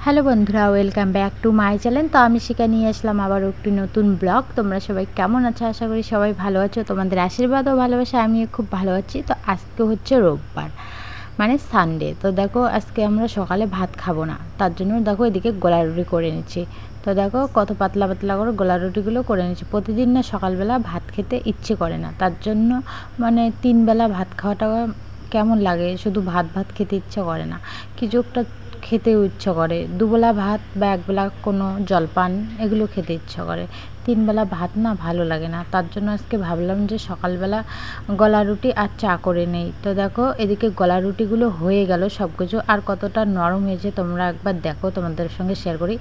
Hello বন্ধুরা, welcome back to my channel. তো আমি শিখা নিয়ে আসলাম আবার একটি নতুন ব্লগ। তোমরা সবাই কেমন আছো? আশা করি সবাই ভালো আছো। তোমাদের আশীর্বাদ ও ভালোবাসা আমিও খুব ভালো আছি। তো আজকে হচ্ছে রোববার, মানে সানডে। তো দেখো আজকে আমরা সকালে ভাত খাবো না, তার জন্য দেখো এদিকে গোলা রুটি করে নিচ্ছি। তো দেখো কত পাতলা পাতলা করে গোলা রুটিগুলো করে নিচ্ছি। প্রতিদিন না সকালবেলা ভাত খেতে ইচ্ছে করে না, তার জন্য মানে 3 বেলা ভাত খাওয়াটা কেমন লাগে, শুধু ভাত ভাত খেতে ইচ্ছে করে না, কিছু একটা খেতেও ইচ্ছা করে। দুবেলা ভাত বা একবেলা কোনো জলপান এগুলো খেতে ইচ্ছা করে, 3 বেলা ভাত না ভালো লাগে না। তার জন্য আজকে ভাবলাম যে সকালবেলা গলা রুটি আর চা করে নেই। তো দেখো এদিকে গলা রুটিগুলো হয়ে গেল সব কিছু, আর কতটা নরম হয়েছে তোমরা একবার দেখো, তোমাদের সঙ্গে শেয়ার করি।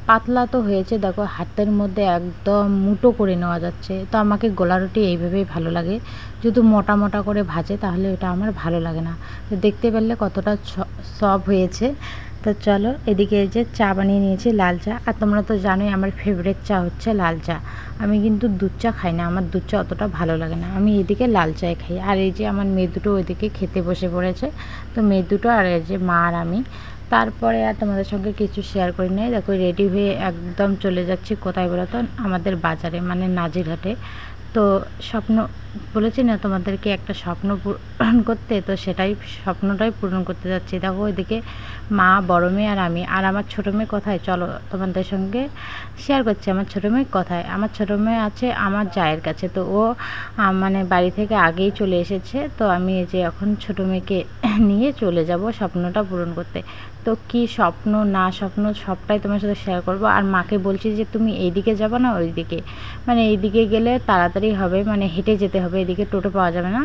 পাতলা তো হয়েছে, দেখো হাতের মধ্যে একদম মুঠো করে নেওয়া যাচ্ছে। তো আমাকে গলা রুটি এইভাবেই ভালো লাগে, যদি মোটা মোটা করে ভাজে তাহলে ওটা আমার ভালো লাগে না। তো দেখতে পেলে কতটা সফট হয়েছে। তো চলো এদিকে এই যে চা বানিয়ে নিয়েছি, লাল চা। আর তোমরা তো জানোই আমার ফেভারিট চা হচ্ছে লাল চা। আমি কিন্তু দুধ চা খাই না, আমার দুধ চা অতটা ভালো লাগে না, আমি এদিকে লাল চাই খাই। আর এই যে আমার মেয়ে দুটো ওইদিকে খেতে বসে পড়েছে। তো মেয়ে দুটো আর এই যে মা আর আমি। তারপরে আর তোমাদের সঙ্গে কিছু শেয়ার করি নাই। দেখো রেডি হয়ে একদম চলে যাচ্ছি কোথায় বলো তো, আমাদের বাজারে, মানে নাজিরহাটে। তো স্বপ্ন বলেছি না তোমাদেরকে একটা স্বপ্ন পূরণ করতে, তো স্বপ্নটাই পূরণ করতে যাচ্ছি। দেখো ওইদিকে মা, বড় মেয়ে আর আমি। আর আমার ছোটো মেয়ে কোথায় চলো তোমাদের সঙ্গে শেয়ার করছি। আমার ছোটো মেয়ে কোথায়? আমার ছোটো মেয়ে আছে আমার জায়ের কাছে। তো ও মানে বাড়ি থেকে আগেই চলে এসেছে। তো আমি এই যে এখন ছোটো মেয়েকে নিয়ে চলে যাব স্বপ্নটা পূরণ করতে। তো কি স্বপ্ন না স্বপ্ন সবটাই তোমার সাথে শেয়ার করব। আর মাকে বলছি যে তুমি এইদিকে যাবে না ওইদিকে, মানে এইদিকে গেলে তাড়াতাড়ি হবে, মানে হেঁটে যেতে হবে, এদিকে টোটো পাওয়া যাবে না।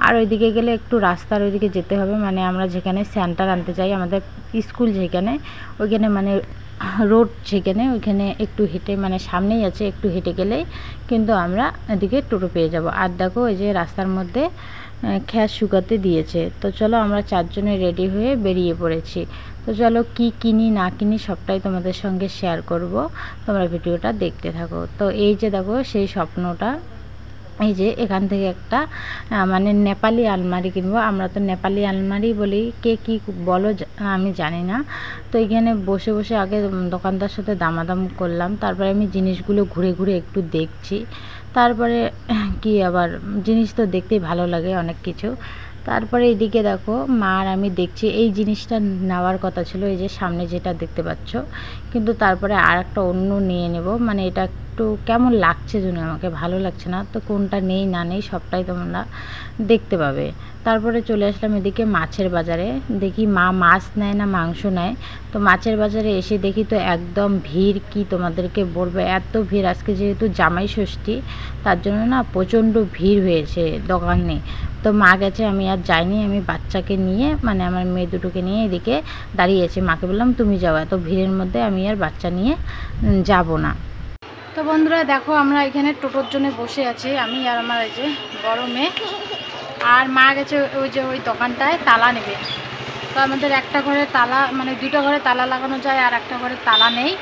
আর ওইদিকে গেলে একটু রাস্তার ওইদিকে যেতে হবে, মানে আমরা যেখানে সেন্টার আনতে যাই, আমাদের স্কুল যেখানে, ওইখানে মানে রোড যেখানে, ওইখানে একটু হেঁটে, মানে সামনেই আছে, একটু হেঁটে গেলেই কিন্তু আমরা এদিকে টোটো পেয়ে যাব। আর দেখো এই যে রাস্তার মধ্যে খ্যাস শুকাতে দিয়েছে। তো চলো আমরা 4 জনে রেডি হয়ে বেরিয়ে পড়েছি। তো চলো কি কিনি না কিনি সবটাই তোমাদের সঙ্গে শেয়ার করব, তোমরা ভিডিওটা দেখতে থাকো। তো এই যে দেখো সেই স্বপ্নটা, এই যে এখান থেকে একটা মানে নেপালি আলমারি কিনবো। আমরা তো নেপালি আলমারি বলি, কে কী বলো আমি জানি না। তো এখানে বসে বসে আগে দোকানদার সাথে দামাদাম করলাম, তারপরে আমি জিনিসগুলো ঘুরে ঘুরে একটু দেখছি। তারপরে কি আবার জিনিস তো দেখতেই ভালো লাগে অনেক কিছু। তারপরে এইদিকে দেখো মা আর আমি দেখছি, এই জিনিসটা নেওয়ার কথা ছিল, এই যে সামনে যেটা দেখতে পাচ্ছ, কিন্তু তারপরে আর একটা অন্য নিয়ে নেব, মানে এটা একটু কেমন লাগছে জন্য আমাকে ভালো লাগছে না। তো কোনটা নেই না নেই সবটাই তোমরা দেখতে পাবে। তারপরে চলে আসলাম এদিকে মাছের বাজারে, দেখি মা মাছ নেয় না মাংস নেয়। তো মাছের বাজারে এসে দেখি তো একদম ভিড়, কি তোমাদেরকে বলবো, এত ভিড়। আজকে যেহেতু জামাই ষষ্ঠী, তার জন্য না প্রচণ্ড ভিড় হয়েছে দোকানে। তো মা গেছে, আমি আর যাইনি, আমি বাচ্চাকে নিয়ে, মানে আমার মেয়ে দুটোকে নিয়ে এদিকে দাঁড়িয়েছি। মাকে বললাম তুমি যাও, এত ভিড়ের মধ্যে আমি আর বাচ্চা নিয়ে যাব না। তো বন্ধুরা দেখো আমরা এখানে টোটোর জন্য বসে আছি, আমি আর আমার এই যে বড় মেয়ে। আর মা গেছে ওই যে ওই দোকানটায় তালা নেবে। তো আমাদের একটা ঘরে তালা, মানে 2টা ঘরে তালা লাগানো যায়, আর একটা ঘরে তালা নেই।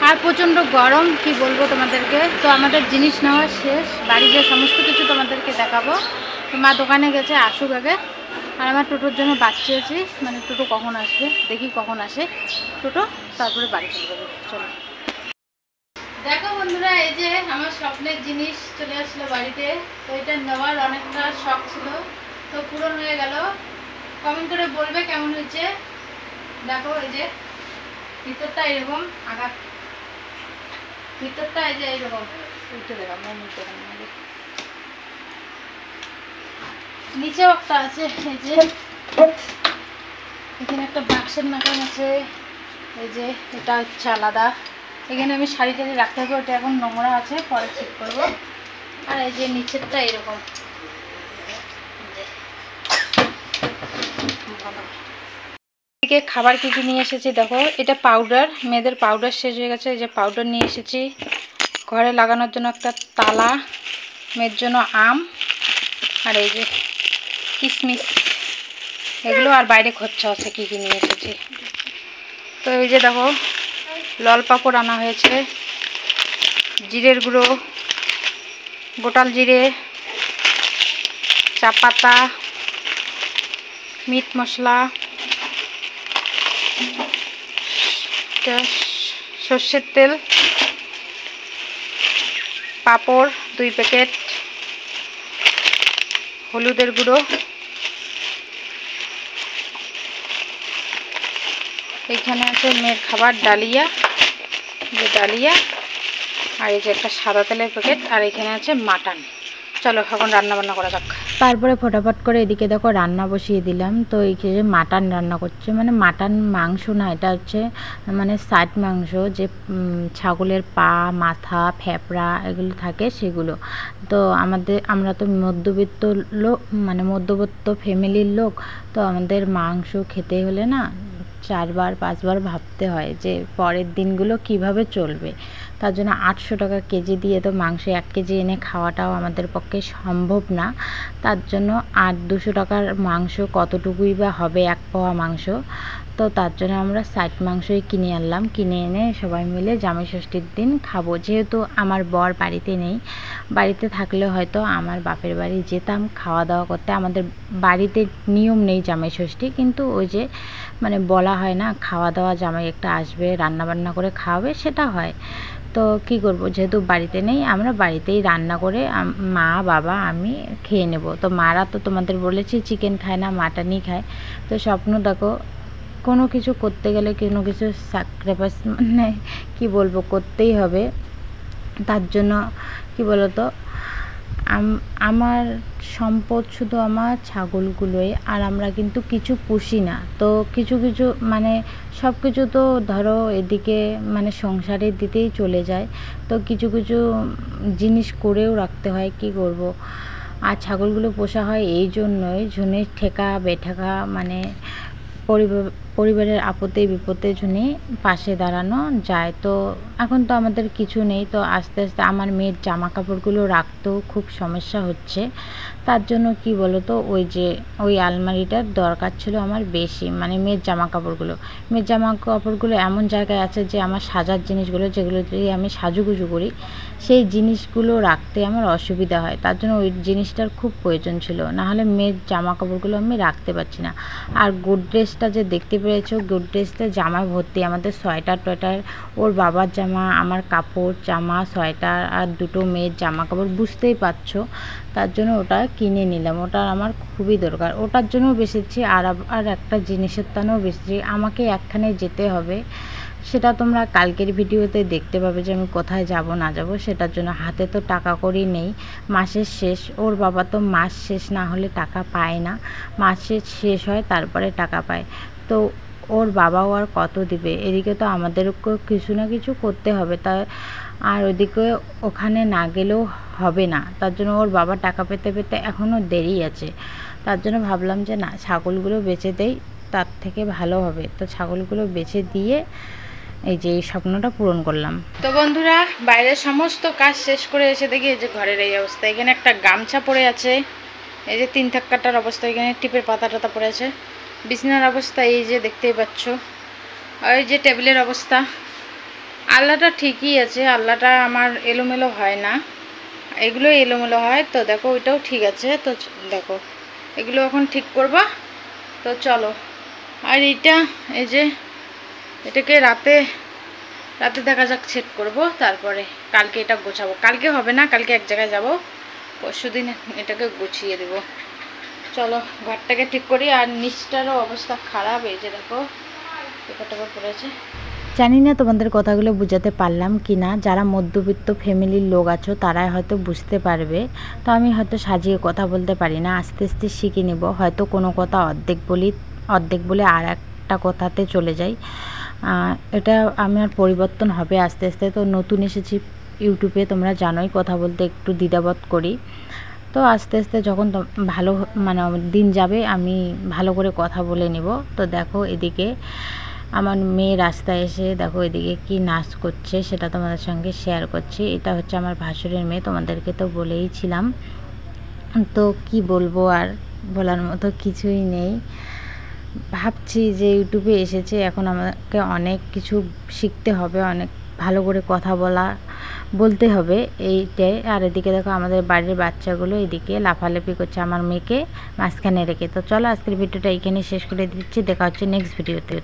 আর প্রচণ্ড গরম, কি বলবো তোমাদেরকে। তো আমাদের জিনিস নেওয়া শেষ, বাড়ি যে সমস্ত কিছু তোমাদেরকে দেখাবো। তো মা দোকানে গেছে, আসুক আগে। আর আমার টোটোর জন্য বাঁচিয়েছি, মানে টোটো কখন আসবে, দেখি কখন আসে টোটো, তারপরে বাড়ি চলে যাবে। চলো দেখো বন্ধুরা, এই যে আমার স্বপ্নের জিনিস চলে আসলো বাড়িতে। তো এটা নেওয়ার অনেকটা শখ ছিল, তো পূরণ হয়ে গেল। কমেন্ট করে বলবে কেমন হয়েছে। দেখো এই যে ভিতরটা এরকম, আঘাত ভিতরটা এই যে এইরকম উল্টে দেখাম, নিচেও একটা আছে, এই যে এখানে একটা বাক্সের নাকান আছে। এই যে এটা হচ্ছে আলাদা, এখানে আমি শাড়ি টাড়ি রাখতে হবে, ওটা এখন নোংরা আছে, পরে ঠিক করবো। আর এই যে নিচেরটা এরকম। এদিকে খাবার কি কি নিয়ে এসেছি দেখো, এটা পাউডার, মেয়েদের পাউডার শেষ হয়ে গেছে, এই যে পাউডার নিয়ে এসেছি। ঘরে লাগানোর জন্য একটা তালা, মেয়ের জন্য আম, আর এই যে কিশমিশ এগুলো, আর বাইরে খরচা আছে কি কি নিয়ে এসেছি। তো এই যে দেখো লল পাপড় আনা হয়েছে, জিরের গুঁড়ো, গোটাল জিরে, চা পাতা, মিট মশলা, এটা সর্ষের তেল, পাঁপড় 2 প্যাকেট, হলুদের গুঁড়ো, এইখানে আছে মেয়ের খাবার ডালিয়া, যে ডালিয়া, আর এই যে একটা সাদা তেলের প্যাকেট, আর এখানে আছে মাটন। চলো এখন রান্না বান্না করা যাক। তারপরে ফটাফট করে এদিকে দেখো রান্না বসিয়ে দিলাম। তো এই যে মাটন রান্না করছে, মানে মাটন মাংস না, এটা হচ্ছে মানে সাইড মাংস, যে ছাগলের পা, মাথা, ফেপড়া এগুলো থাকে সেগুলো। তো আমরা তো মধ্যবিত্ত লোক, মানে মধ্যবিত্ত ফ্যামিলির লোক, তো আমাদের মাংস খেতে হলে না 4বার 5বার ভাবতে হয় যে পরের দিনগুলো কিভাবে চলবে। তার জন্য 800 টাকা কেজি দিয়ে তো মাংস 1 কেজি এনে খাওয়াটাও আমাদের পক্ষে সম্ভব না। তার জন্য 200 টাকার মাংস কতটুকুই বা হবে 1 পোয়া মাংস। তো তার জন্য আমরা সাইড মাংসই কিনে আনলাম, কিনে এনে সবাই মিলে জামাই ষষ্ঠীর দিন খাবো। যেহেতু আমার বর বাড়িতে নেই, বাড়িতে থাকলে হয়তো আমার বাপের বাড়ি যেতাম খাওয়া দাওয়া করতে। আমাদের বাড়িতে নিয়ম নেই জামাই ষষ্ঠী, কিন্তু ওই যে মানে বলা হয় না, খাওয়া দাওয়া জামাই একটা আসবে রান্না বান্না করে খাওয়াবে, সেটা হয়। তো কি করব, যেহেতু বাড়িতে নেই, আমরা বাড়িতেই রান্না করে মা, বাবা, আমি খেয়ে নেব। তো মারা তো তোমাদের বলেছি চিকেন খায় না, মাটনই খায়। তো স্বপ্ন দেখো, কোনো কিছু করতে গেলে কোনো কিছু স্যাক্রিফাইস, মানে কি বলবো, করতেই হবে। তার জন্য কি বলতো, আমার সম্পদ শুধু আমার ছাগলগুলোই, আর আমরা কিন্তু কিছু পুষি না। তো কিছু কিছু মানে সব কিছু তো ধরো এদিকে মানে সংসারের দিতেই চলে যায়, তো কিছু কিছু জিনিস করেও রাখতে হয়, কি করব। আর ছাগলগুলো পোষা হয় এই জন্যই, ঝুনের ঠেকা বেঠেকা, মানে পরিবারের আপদে বিপদে জন্যে পাশে দাঁড়ানো যায়। তো এখন তো আমাদের কিছু নেই, তো আস্তে আস্তে আমার মেয়ের জামা কাপড়গুলো রাখতেও খুব সমস্যা হচ্ছে। তার জন্য কি বলো তো, ওই আলমারিটার দরকার ছিল আমার বেশি, মানে মেয়ের জামা কাপড়গুলো এমন জায়গায় আছে যে আমার সাজার জিনিসগুলো, যেগুলো দিয়ে আমি সাজুগুজু করি, সেই জিনিসগুলো রাখতে আমার অসুবিধা হয়। তার জন্য ওই জিনিসটার খুব প্রয়োজন ছিল, নাহলে মেয়ের জামা কাপড়গুলো আমি রাখতে পারছি না। আর গোদরেজটা যে দেখতে পেয়েছো, গোদরেজটা জামা ভর্তি, আমাদের সোয়েটার টোয়েটার, ওর বাবার জামা, আমার কাপড় জামা, সোয়েটার, আর 2টো মেয়ের জামা কাপড়, বুঝতেই পারছো। তার জন্য ওটা কিনে নিলাম, ওটা আমার খুবই দরকার। ওটার জন্য বেশিছি, আর একটা জিনিসের টানেও বেশি, আমাকে একখানে যেতে হবে। সেটা তোমরা কালকের ভিডিওতে দেখতে পাবে যে আমি কোথায় যাব না যাব। সেটার জন্য হাতে তো টাকা কড়ি নেই, মাসের শেষ, ওর বাবা তো মাস শেষ না হলে টাকা পায় না, মাসের শেষ হয় তারপরে টাকা পায়। তো ওর বাবাও আর কত দিবে, এদিকে তো আমাদেরকেও কিছু না কিছু করতে হবে। আর ওদিকে ওখানে না গেলেও হবে না। তার জন্য ওর বাবা টাকা পেতে পেতে এখনও দেরি আছে। তার জন্য ভাবলাম যে না, ছাগলগুলো বেচে দেই, তার থেকে ভালো হবে। তো ছাগলগুলো বেচে দিয়ে এই যে এই স্বপ্নটা পূরণ করলাম। তো বন্ধুরা, বাইরের সমস্ত কাজ শেষ করে এসে দেখি এই যে ঘরের এই অবস্থা। এখানে একটা গামছা পড়ে আছে, এই যে 3 থাক্কাটার অবস্থা, এখানে টিপের পাতা টাতা পড়ে আছে। বিছানার অবস্থা এই যে দেখতেই পাচ্ছ, ওই যে টেবিলের অবস্থা। আল্লাটা ঠিকই আছে, আল্লাটা আমার এলোমেলো হয় না, এগুলো এলোমেলো হয়। তো দেখো ওইটাও ঠিক আছে। তো দেখো এগুলো এখন ঠিক করবা। তো চলো। আর এইটা, এই যে এটাকে রাতে দেখা যাক, সেট করব, তারপরে কালকে এটা গোছাবো। কালকে হবে না, কালকে এক জায়গায় যাব, পরশুদিন এটাকে গুছিয়ে দেব। চলো ঘরটাকে ঠিক করি। আর নিচটারও অবস্থা খারাপ, এই যে দেখো পেপার পড়েছে। জানি না তোমাদের কথাগুলো বুঝাতে পারলাম কি না। যারা মধ্যবিত্ত ফ্যামিলির লোক আছো তারাই হয়তো বুঝতে পারবে। তো আমি হয়তো সাজিয়ে কথা বলতে পারি না, আস্তে আস্তে শিখে নেব। হয়তো কোনো কথা অর্ধেক বলে আর একটা কথাতে চলে যাই। এটা আমার পরিবর্তন হবে আস্তে আস্তে। তো নতুন এসেছি ইউটিউবে, তোমরা জানোই কথা বলতে একটু দ্বিধাবোধ করি। তো আস্তে আস্তে যখন ভালো মানে দিন যাবে, আমি ভালো করে কথা বলে নেব। তো দেখো এদিকে আমার মেয়ে রাস্তায় এসে দেখো এদিকে কি নাচ করছে, সেটা তোমাদের সঙ্গে শেয়ার করছি। এটা হচ্ছে আমার ভাসুরের মেয়ে, তোমাদেরকে তো বলেইছিলাম। তো কি বলবো, আর বলার মতো কিছুই নেই। ভাবছি যে ইউটিউবে এসেছে, এখন আমাকে অনেক কিছু শিখতে হবে, অনেক ভালো করে কথা বলতে হবে এইটাই। আর এদিকে দেখো আমাদের বাড়ির বাচ্চাগুলো এদিকে লাফালাফি করছে আমার মেয়েকে মাঝখানে রেখে। তো চলো আজকের ভিডিওটা এইখানে শেষ করে দিচ্ছি, দেখা হচ্ছে নেক্সট ভিডিওতে।